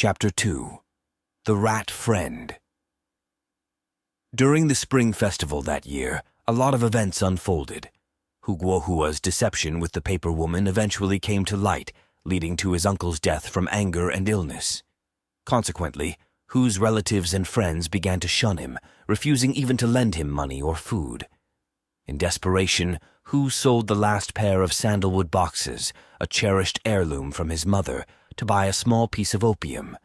Chapter 2. The Rat Friend. During the spring festival that year, a lot of events unfolded. Huguohua's deception with the paper woman eventually came to light, leading to his uncle's death from anger and illness. Consequently, Hu's relatives and friends began to shun him, refusing even to lend him money or food. In desperation, Hu sold the last pair of sandalwood boxes, a cherished heirloom from his mother, to buy a small piece of opium.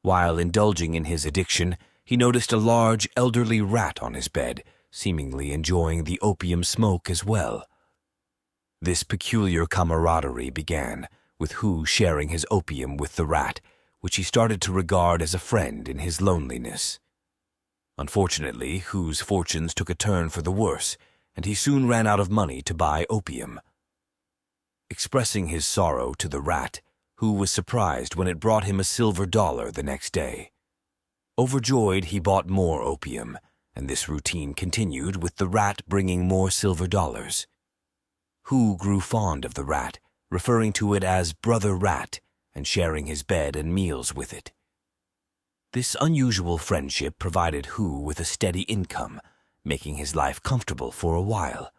While indulging in his addiction, he noticed a large, elderly rat on his bed, seemingly enjoying the opium smoke as well. This peculiar camaraderie began, with Hu sharing his opium with the rat, which he started to regard as a friend in his loneliness. Unfortunately, Hu's fortunes took a turn for the worse, and he soon ran out of money to buy opium. Expressing his sorrow to the rat, Hu was surprised when it brought him a silver dollar the next day. Overjoyed, he bought more opium, and this routine continued with the rat bringing more silver dollars. Hu grew fond of the rat, referring to it as Brother Rat, and sharing his bed and meals with it. This unusual friendship provided Hu with a steady income, making his life comfortable for a while.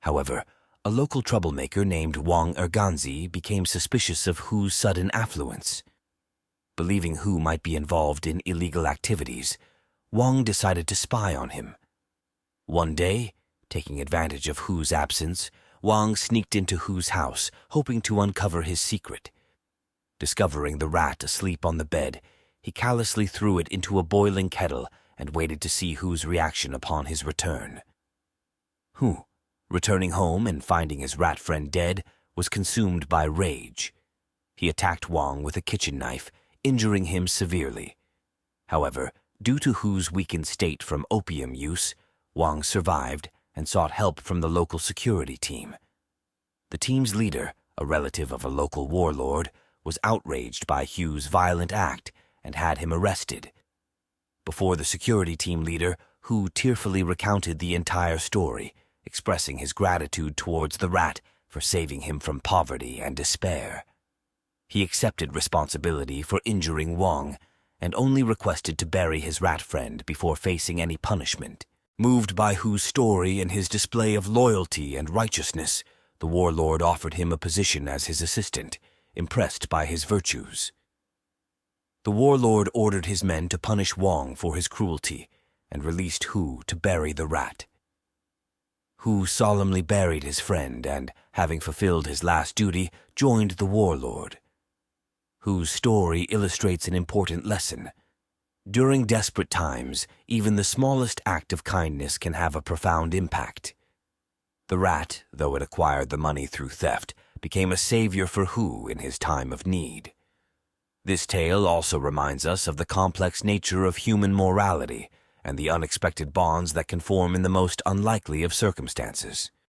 However, a local troublemaker named Wang Erganzi became suspicious of Hu's sudden affluence. Believing Hu might be involved in illegal activities, Wang decided to spy on him. One day, taking advantage of Hu's absence, Wang sneaked into Hu's house, hoping to uncover his secret. Discovering the rat asleep on the bed, he callously threw it into a boiling kettle and waited to see Hu's reaction upon his return. Hu, returning home and finding his rat friend dead, was consumed by rage. He attacked Wang with a kitchen knife, injuring him severely. However, due to Hu's weakened state from opium use, Wang survived and sought help from the local security team. The team's leader, a relative of a local warlord, was outraged by Hu's violent act and had him arrested. Before the security team leader, Hu tearfully recounted the entire story, expressing his gratitude towards the rat for saving him from poverty and despair. He accepted responsibility for injuring Wang and only requested to bury his rat friend before facing any punishment. Moved by Hu's story and his display of loyalty and righteousness, the warlord offered him a position as his assistant, impressed by his virtues. The warlord ordered his men to punish Wang for his cruelty and released Hu to bury the rat. Hu solemnly buried his friend and, having fulfilled his last duty, joined the warlord. Hu's story illustrates an important lesson. During desperate times, even the smallest act of kindness can have a profound impact. The rat, though it acquired the money through theft, became a savior for Hu in his time of need. This tale also reminds us of the complex nature of human morality and the unexpected bonds that can form in the most unlikely of circumstances.